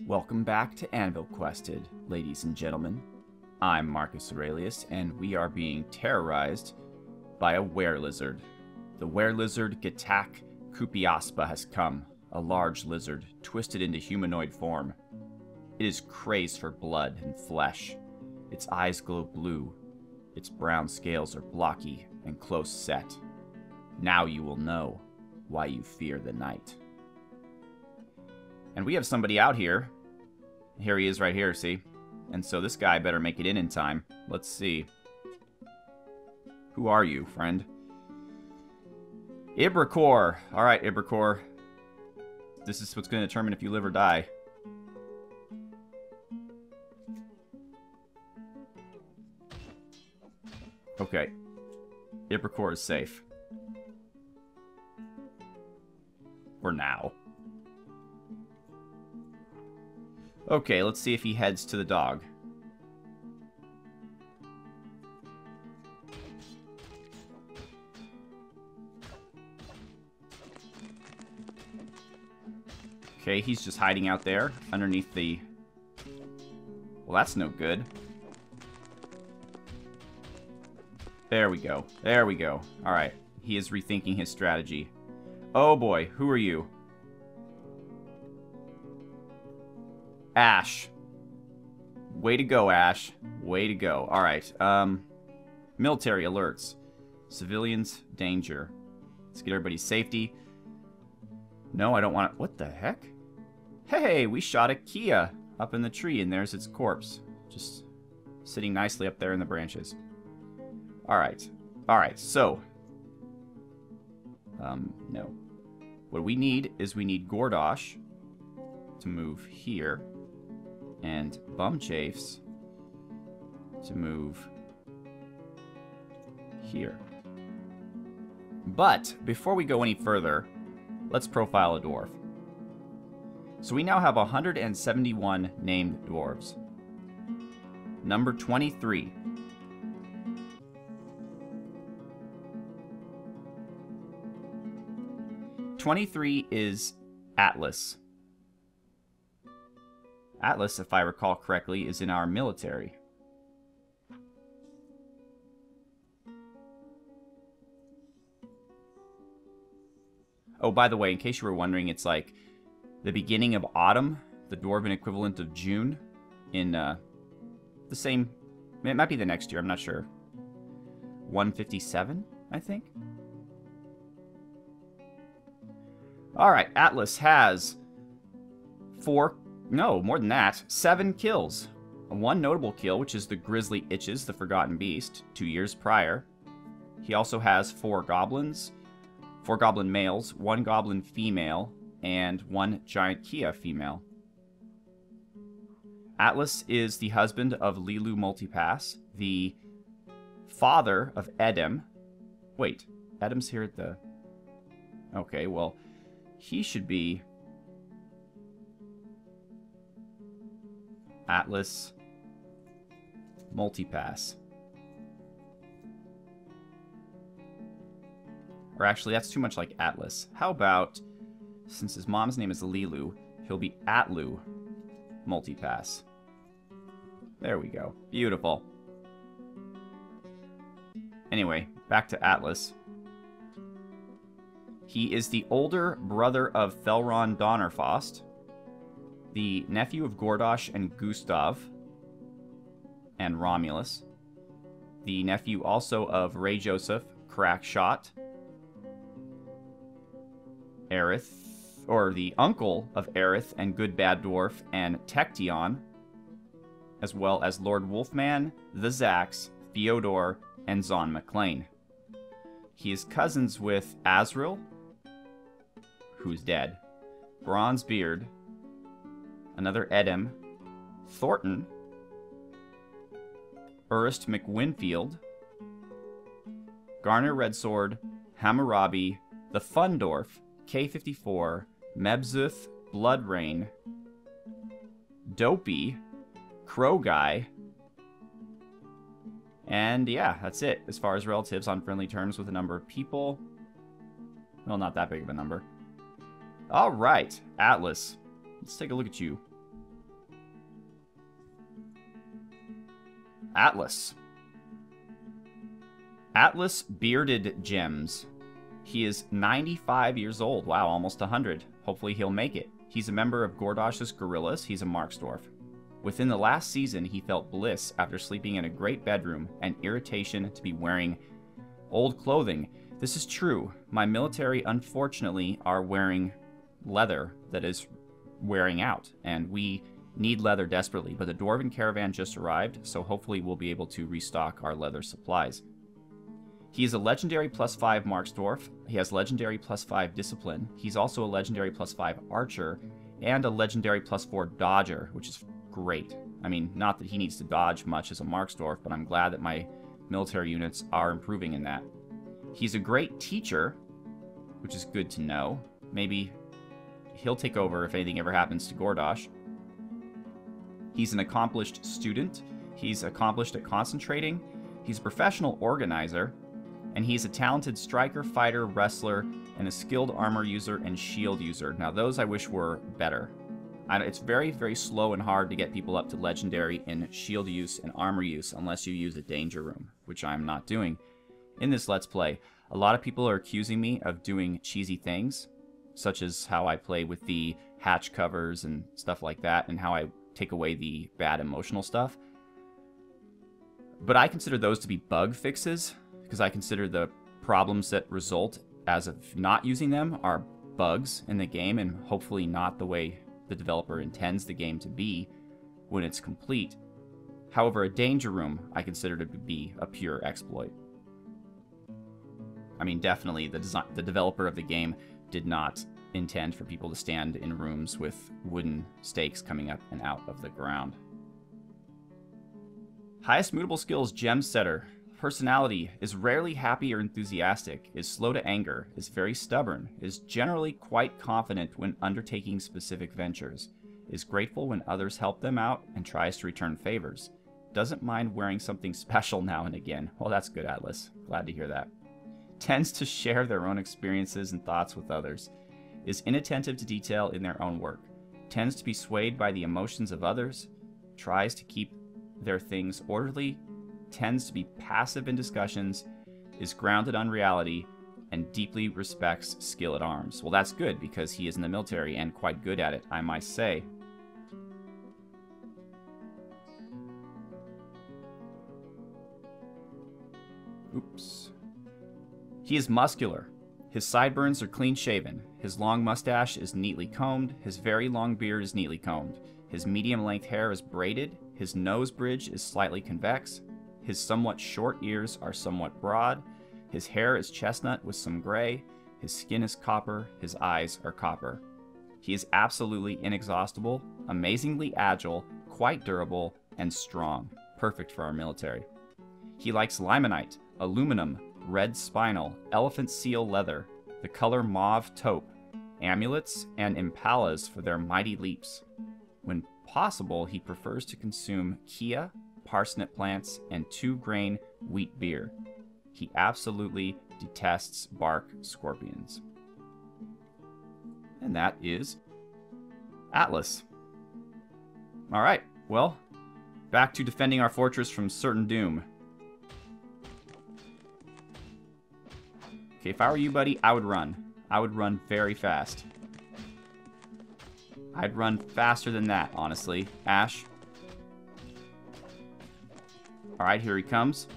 Welcome back to Anvilquested, ladies and gentlemen. I'm Marcus Aurelius, and we are being terrorized by a were-lizard. The were-lizard Gatak Kupiaspa has come, a large lizard twisted into humanoid form. It is crazed for blood and flesh. Its eyes glow blue. Its brown scales are blocky and close set. Now you will know why you fear the night. And we have somebody out here. Here he is right here, see? And so this guy better make it in time. Let's see. Who are you, friend? Ibrakor. Alright, Ibrakor. This is what's going to determine if you live or die. Okay. Ibrakor is safe. For now. Okay, let's see if he heads to the dog. Okay, he's just hiding out there underneath the... Well, that's no good. There we go. There we go. Alright, he is rethinking his strategy. Oh boy, who are you? Ash. Way to go, Ash. Way to go. Alright, military alerts. Civilians, danger. Let's get everybody's safety. No, I don't want to... What the heck? Hey, we shot a Kia up in the tree, and there's its corpse. Just sitting nicely up there in the branches. Alright. Alright, so... no. What we need is we need Gordosh to move here. And Bumchafes to move here. But before we go any further, let's profile a dwarf. So we now have 171 named dwarves. Number 23. Is Atlas. Atlas, if I recall correctly, is in our military. Oh, by the way, in case you were wondering, it's like the beginning of autumn, the dwarven equivalent of June, in the same... It might be the next year, I'm not sure. 157, I think? Alright, Atlas has 4... No, more than that. 7 kills. 1 notable kill, which is the Grizzly Itches, the Forgotten Beast, 2 years prior. He also has 4 goblins, 4 goblin males, 1 goblin female, and 1 giant Kia female. Atlas is the husband of Lilu Multipass, the father of Edem. Wait, Edem's here at the... Okay, well, he should be... Atlas Multipass. Or actually, that's too much like Atlas. How about, since his mom's name is Lilu, he'll be Atlu Multipass. There we go. Beautiful. Anyway, back to Atlas. He is the older brother of Thelron Donnerfost, the nephew of Gordosh and Gustav and Romulus, the nephew also of Ray Joseph, Crackshot, Aerith, or the uncle of Aerith and Good Bad Dwarf and Tection, as well as Lord Wolfman, the Zax, Theodore, and Zon McLean. He is cousins with Azrael, who's dead, Bronzebeard, another Edem, Thornton, Urist McWinfield, Garner Redsword, Hammurabi, the Fundorf, K54, Mebzuth, Bloodrain, Dopey, Crow Guy, and yeah, that's it as far as relatives on friendly terms with a number of people. Well, not that big of a number. Alright, Atlas. Let's take a look at you. Atlas. Atlas Bearded Gems. He is 95 years old. Wow, almost 100. Hopefully he'll make it. He's a member of Gordosh's Gorillas. He's a Marksdwarf. Within the last season, he felt bliss after sleeping in a great bedroom and irritation to be wearing old clothing. This is true. My military, unfortunately, are wearing leather that is wearing out, and we need leather desperately, but the Dwarven caravan just arrived, so hopefully we'll be able to restock our leather supplies. He is a legendary +5 Marksdwarf. He has legendary +5 Discipline. He's also a legendary +5 Archer, and a legendary +4 Dodger, which is great. I mean, not that he needs to dodge much as a Marksdwarf, but I'm glad that my military units are improving in that. He's a great teacher, which is good to know. Maybe he'll take over if anything ever happens to Gordosh. He's an accomplished student. He's accomplished at concentrating. He's a professional organizer. And he's a talented striker, fighter, wrestler, and a skilled armor user and shield user. Now, those I wish were better. It's very, very slow and hard to get people up to legendary in shield use and armor use unless you use a danger room, which I'm not doing. In this Let's Play, a lot of people are accusing me of doing cheesy things, such as how I play with the hatch covers and stuff like that, and how I take away the bad emotional stuff. But I consider those to be bug fixes, because I consider the problems that result as of not using them are bugs in the game, and hopefully not the way the developer intends the game to be when it's complete. However, a danger room I consider to be a pure exploit. I mean, definitely the developer of the game did not intend for people to stand in rooms with wooden stakes coming up and out of the ground. Highest mutable skills, Gem Setter. Personality is rarely happy or enthusiastic, is slow to anger, is very stubborn, is generally quite confident when undertaking specific ventures, is grateful when others help them out, and tries to return favors. Doesn't mind wearing something special now and again. Well, that's good, Atlas. Glad to hear that. Tends to share their own experiences and thoughts with others, is inattentive to detail in their own work, tends to be swayed by the emotions of others, tries to keep their things orderly, tends to be passive in discussions, is grounded on reality, and deeply respects skill at arms. Well, that's good, because he is in the military and quite good at it, I might say. Oops. He is muscular. His sideburns are clean-shaven. His long mustache is neatly combed. His very long beard is neatly combed. His medium-length hair is braided. His nose bridge is slightly convex. His somewhat short ears are somewhat broad. His hair is chestnut with some gray. His skin is copper. His eyes are copper. He is absolutely inexhaustible, amazingly agile, quite durable, and strong. Perfect for our military. He likes limonite, aluminum, red spinel, elephant seal leather, the color mauve taupe, amulets, and impalas for their mighty leaps. When possible, he prefers to consume kia, parsnip plants, and 2-grain wheat beer. He absolutely detests bark scorpions. And that is Atlas. Alright, well, back to defending our fortress from certain doom. Okay, if I were you, buddy, I would run. I would run very fast. I'd run faster than that, honestly. Ash. Alright, here he comes.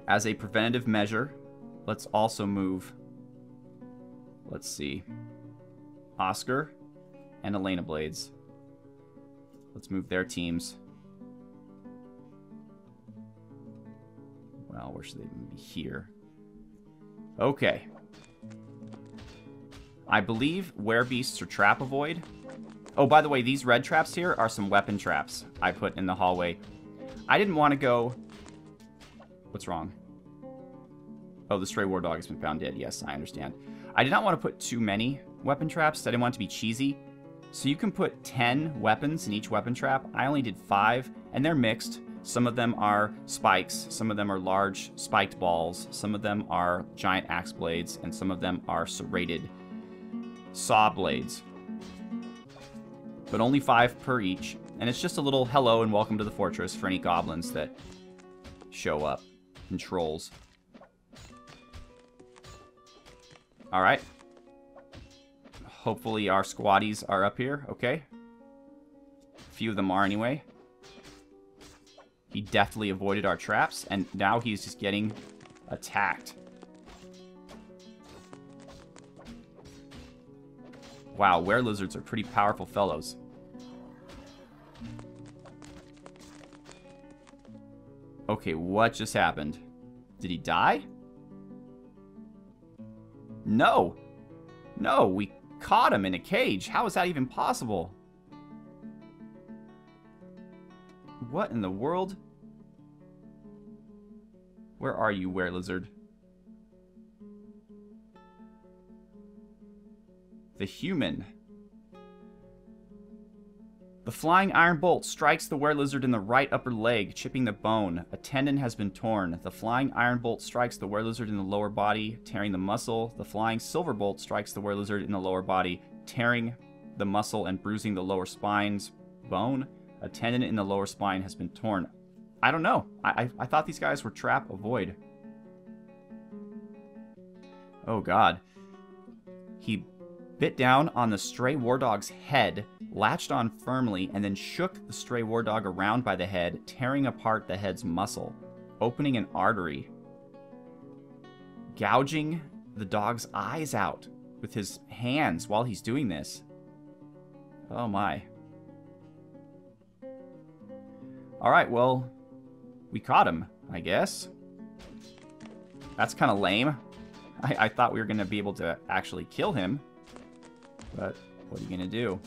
As a preventative measure, let's also move, let's see, Oscar and Elena Blades. Let's move their teams. Well, where should they be? Here. Okay. I believe werebeasts are trap avoid. Oh, by the way, these red traps here are some weapon traps I put in the hallway. I didn't want to go... What's wrong? Oh, the stray war dog has been found dead. Yes, I understand. I did not want to put too many weapon traps. I didn't want it to be cheesy. So you can put 10 weapons in each weapon trap. I only did 5, and they're mixed. Some of them are spikes. Some of them are large spiked balls. Some of them are giant axe blades. And some of them are serrated saw blades. but only 5 per each. And it's just a little hello and welcome to the fortress for any goblins that show up, and trolls. Alright. Hopefully our squaddies are up here. Okay. A few of them are anyway. He deftly avoided our traps, and now he's just getting attacked. Wow, were-lizards are pretty powerful fellows. Okay, what just happened? Did he die? No! No, we caught him in a cage. How is that even possible? What in the world? Where are you, were-lizard? The human. The flying iron bolt strikes the were-lizard in the right upper leg, chipping the bone. A tendon has been torn. The flying iron bolt strikes the were-lizard in the lower body, tearing the muscle. The flying silver bolt strikes the were-lizard in the lower body, tearing the muscle and bruising the lower spine's bone. A tendon in the lower spine has been torn. I don't know. I thought these guys were trap avoid. Oh god. He bit down on the stray war dog's head, latched on firmly, and then shook the stray war dog around by the head, tearing apart the head's muscle, opening an artery, gouging the dog's eyes out with his hands while he's doing this. Oh my. Alright, well, we caught him, I guess. That's kind of lame. I thought we were going to be able to actually kill him. But what are you going to do?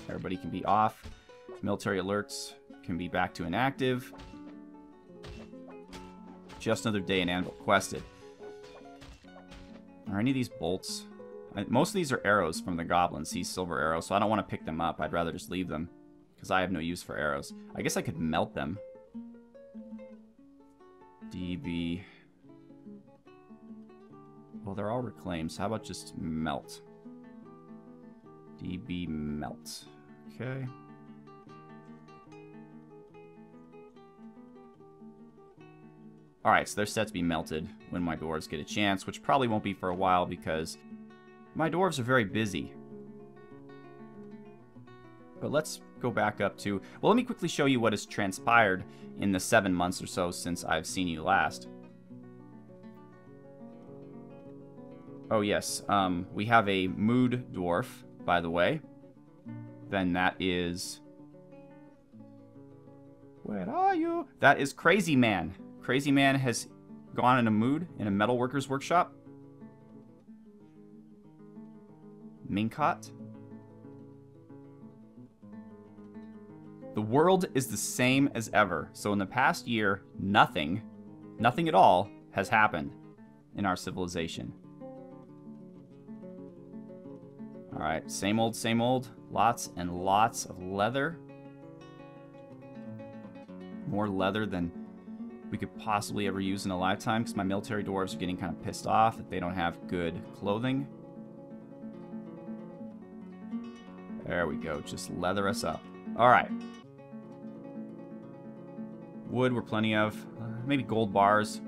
Everybody can be off. Military alerts can be back to inactive. Just another day in Anvilquested. Are any of these bolts? Most of these are arrows from the goblins, these silver arrows, so I don't want to pick them up. I'd rather just leave them, because I have no use for arrows. I guess I could melt them. DB. Well, they're all reclaimed, so how about just melt? DB melt. Okay. Alright, so they're set to be melted when my dwarves get a chance, which probably won't be for a while because my dwarves are very busy. But let's go back up to... Well, let me quickly show you what has transpired in the 7 months or so since I've seen you last. Oh, yes. We have a mood dwarf, by the way. Then that is... Where are you? That is Crazy Man. Crazy Man has gone in a mood in a metalworker's workshop. Minkot. The world is the same as ever. So in the past year, nothing at all has happened in our civilization. Alright, same old, lots and lots of leather. More leather than we could possibly ever use in a lifetime, because my military dwarves are getting kind of pissed off that they don't have good clothing. There we go, just leather us up. Alright. Wood we're plenty of. Maybe gold bars.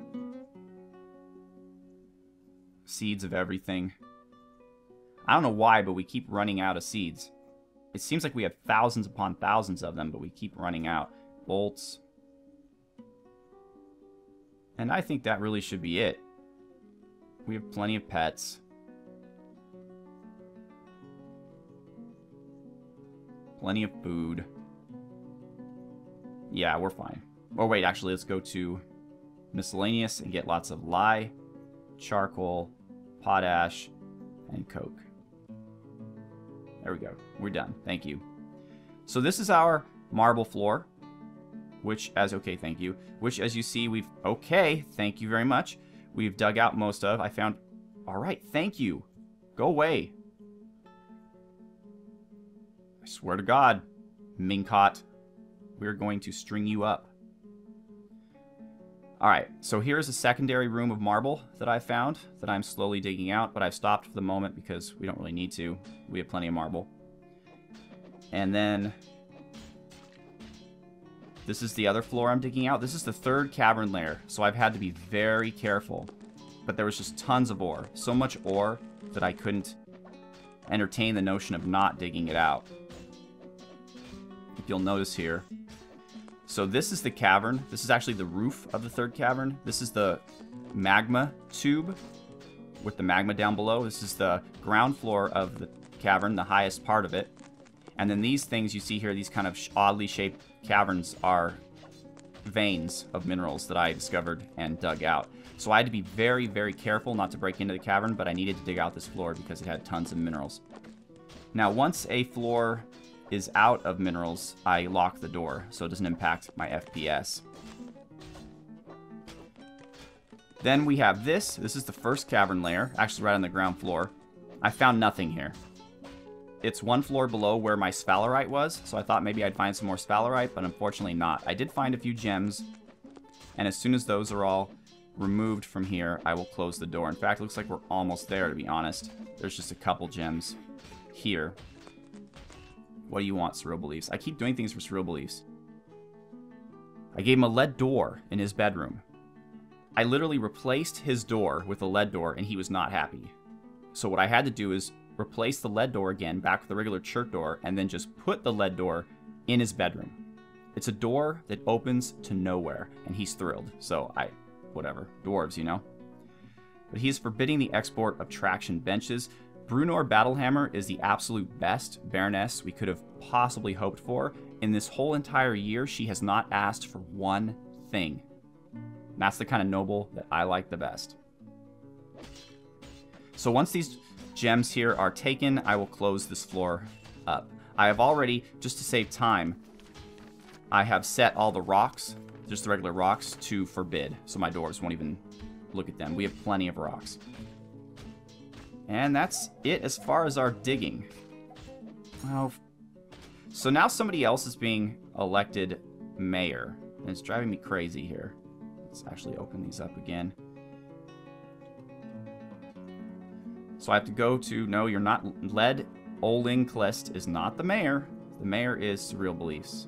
Seeds of everything. I don't know why, but we keep running out of seeds. It seems like we have thousands upon thousands of them, but we keep running out. Bolts. And I think that really should be it. We have plenty of pets. Plenty of food. Yeah, we're fine. Oh wait, actually, let's go to miscellaneous and get lots of lye, charcoal, potash, and coke. There we go. We're done. Thank you. So this is our marble floor, which okay, thank you. Which, as you see, okay, thank you very much. We've dug out most of. I found... All right, thank you. Go away. I swear to God, Minkot, we're going to string you up. Alright, so here's a secondary room of marble that I found that I'm slowly digging out, but I've stopped for the moment because we don't really need to. We have plenty of marble. And then this is the other floor I'm digging out. This is the third cavern layer, so I've had to be very careful. But there was just tons of ore. So much ore that I couldn't entertain the notion of not digging it out. If you'll notice here. So this is the cavern. This is actually the roof of the third cavern. This is the magma tube with the magma down below. This is the ground floor of the cavern, the highest part of it. And then these things you see here, these kind of oddly shaped caverns, are veins of minerals that I discovered and dug out. So I had to be very, very careful not to break into the cavern, but I needed to dig out this floor because it had tons of minerals. Now, once a floor is out of minerals, I lock the door so it doesn't impact my FPS. Then we have this. This is the first cavern layer, actually right on the ground floor. I found nothing here. It's one floor below where my sphalerite was, so I thought maybe I'd find some more sphalerite, but unfortunately not. I did find a few gems, and as soon as those are all removed from here, I will close the door. In fact, it looks like we're almost there, to be honest. There's just a couple gems here. What do you want, Surreal Beliefs? I keep doing things for Surreal Beliefs. I gave him a lead door in his bedroom. I literally replaced his door with a lead door, and he was not happy. So what I had to do is replace the lead door again back with the regular church door, and then just put the lead door in his bedroom. It's a door that opens to nowhere, and he's thrilled. So whatever. Dwarves, you know? But he's forbidding the export of traction benches. Brunor Battlehammer is the absolute best Baroness we could have possibly hoped for. In this whole entire year, she has not asked for one thing. And that's the kind of noble that I like the best. So once these gems here are taken, I will close this floor up. I have already, just to save time, I have set all the rocks, just the regular rocks, to forbid. So my doors won't even look at them. We have plenty of rocks. And that's it as far as our digging. Well, so now somebody else is being elected mayor. And it's driving me crazy here. Let's actually open these up again. So I have to go to, no, you're not, Led Olingklest is not the mayor. The mayor is Surreal Beliefs.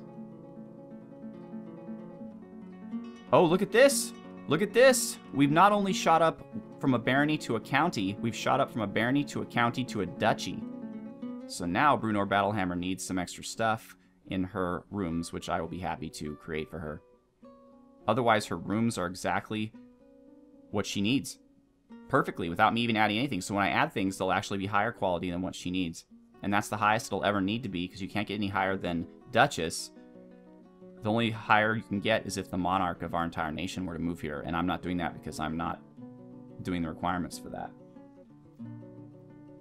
Oh, look at this. Look at this. We've not only shot up from a barony to a county, we've shot up from a barony to a county to a duchy. So now Brunor Battlehammer needs some extra stuff in her rooms, which I will be happy to create for her. Otherwise, her rooms are exactly what she needs. Perfectly, without me even adding anything. So when I add things, they'll actually be higher quality than what she needs. And that's the highest it'll ever need to be, because you can't get any higher than Duchess. The only higher you can get is if the monarch of our entire nation were to move here. And I'm not doing that because I'm not doing the requirements for that.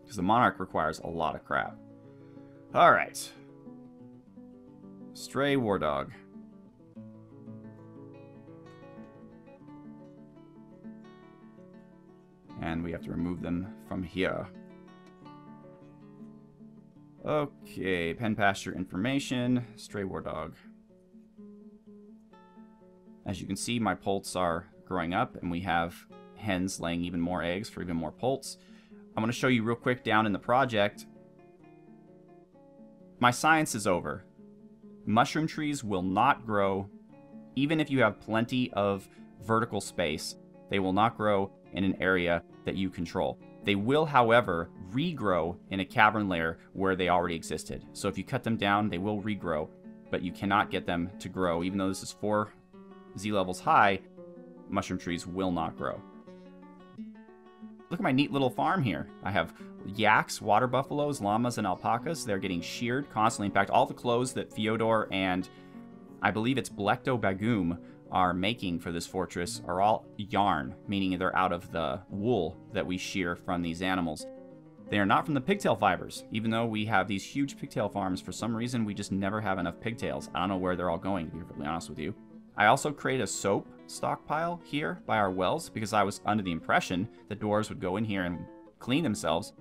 Because the monarch requires a lot of crap. Alright. Stray War Dog. And we have to remove them from here. Okay, pen pasture information, Stray War Dog. As you can see, my poults are growing up, and we have hens laying even more eggs for even more poults. I'm going to show you real quick down in the project. My science is over. Mushroom trees will not grow, even if you have plenty of vertical space. They will not grow in an area that you control. They will, however, regrow in a cavern layer where they already existed. So if you cut them down, they will regrow, but you cannot get them to grow. Even though this is 4 Z levels high, mushroom trees will not grow. Look at my neat little farm here. I have yaks, water buffaloes, llamas, and alpacas. They're getting sheared constantly. In fact, all the clothes that Fyodor and I believe it's Blekto Bagum are making for this fortress are all yarn, meaning they're out of the wool that we shear from these animals. They are not from the pigtail fibers. Even though we have these huge pigtail farms, for some reason we just never have enough pigtails. I don't know where they're all going, to be perfectly honest with you. I also create a soap stockpile here by our wells because I was under the impression that dwarves would go in here and clean themselves,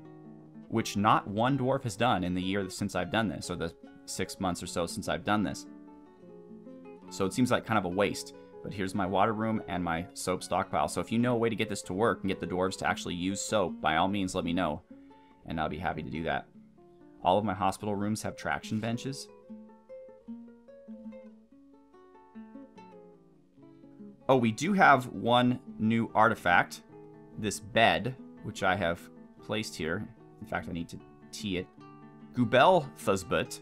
which not one dwarf has done in the year since I've done this, or the 6 months or so since I've done this. So it seems like kind of a waste. But here's my water room and my soap stockpile. So if you know a way to get this to work and get the dwarves to actually use soap, by all means let me know, and I'll be happy to do that. All of my hospital rooms have traction benches. Oh, we do have one new artifact, this bed, which I have placed here. In fact, I need to tee it. Gubel Thusbut.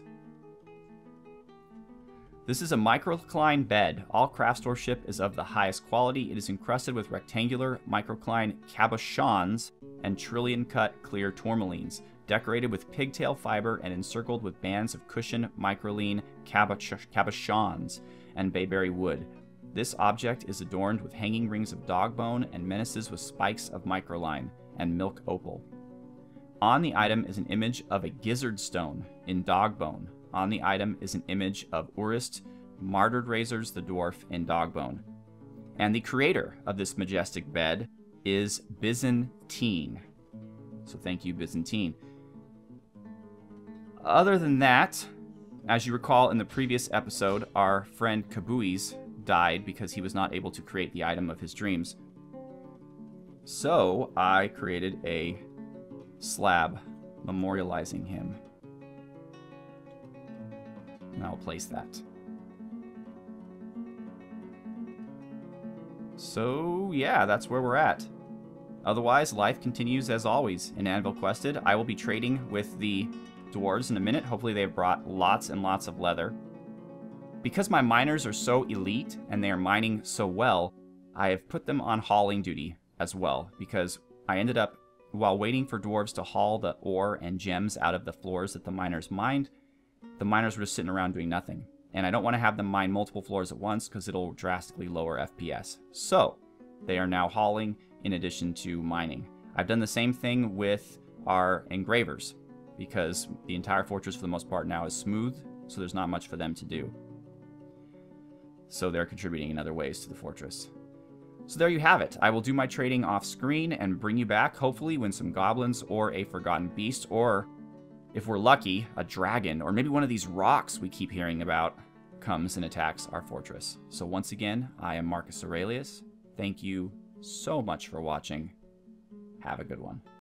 This is a microcline bed. All craft store ship is of the highest quality. It is encrusted with rectangular microcline cabochons and trillion-cut clear tourmalines, decorated with pigtail fiber and encircled with bands of cushion microline cabochons and bayberry wood. This object is adorned with hanging rings of dog bone and menaces with spikes of microline and milk opal. On the item is an image of a gizzard stone in dog bone. On the item is an image of Urist, Martyred Razors the Dwarf in Dogbone. And the creator of this majestic bed is Byzantine. So thank you, Byzantine. Other than that, as you recall in the previous episode, our friend Kabui's died because he was not able to create the item of his dreams. So I created a slab memorializing him. And I'll place that. So yeah, that's where we're at. Otherwise, life continues as always in Anvilquested. I will be trading with the dwarves in a minute. Hopefully they've brought lots and lots of leather. Because my miners are so elite and they are mining so well, I have put them on hauling duty as well, because I ended up, while waiting for dwarves to haul the ore and gems out of the floors that the miners mined, the miners were just sitting around doing nothing. And I don't want to have them mine multiple floors at once because it'll drastically lower FPS. So they are now hauling in addition to mining. I've done the same thing with our engravers because the entire fortress for the most part now is smooth, so there's not much for them to do. So they're contributing in other ways to the fortress. So there you have it. I will do my trading off screen and bring you back, hopefully, when some goblins or a forgotten beast, or if we're lucky, a dragon, or maybe one of these rocks we keep hearing about comes and attacks our fortress. So once again, I am Marcus Aurelius. Thank you so much for watching. Have a good one.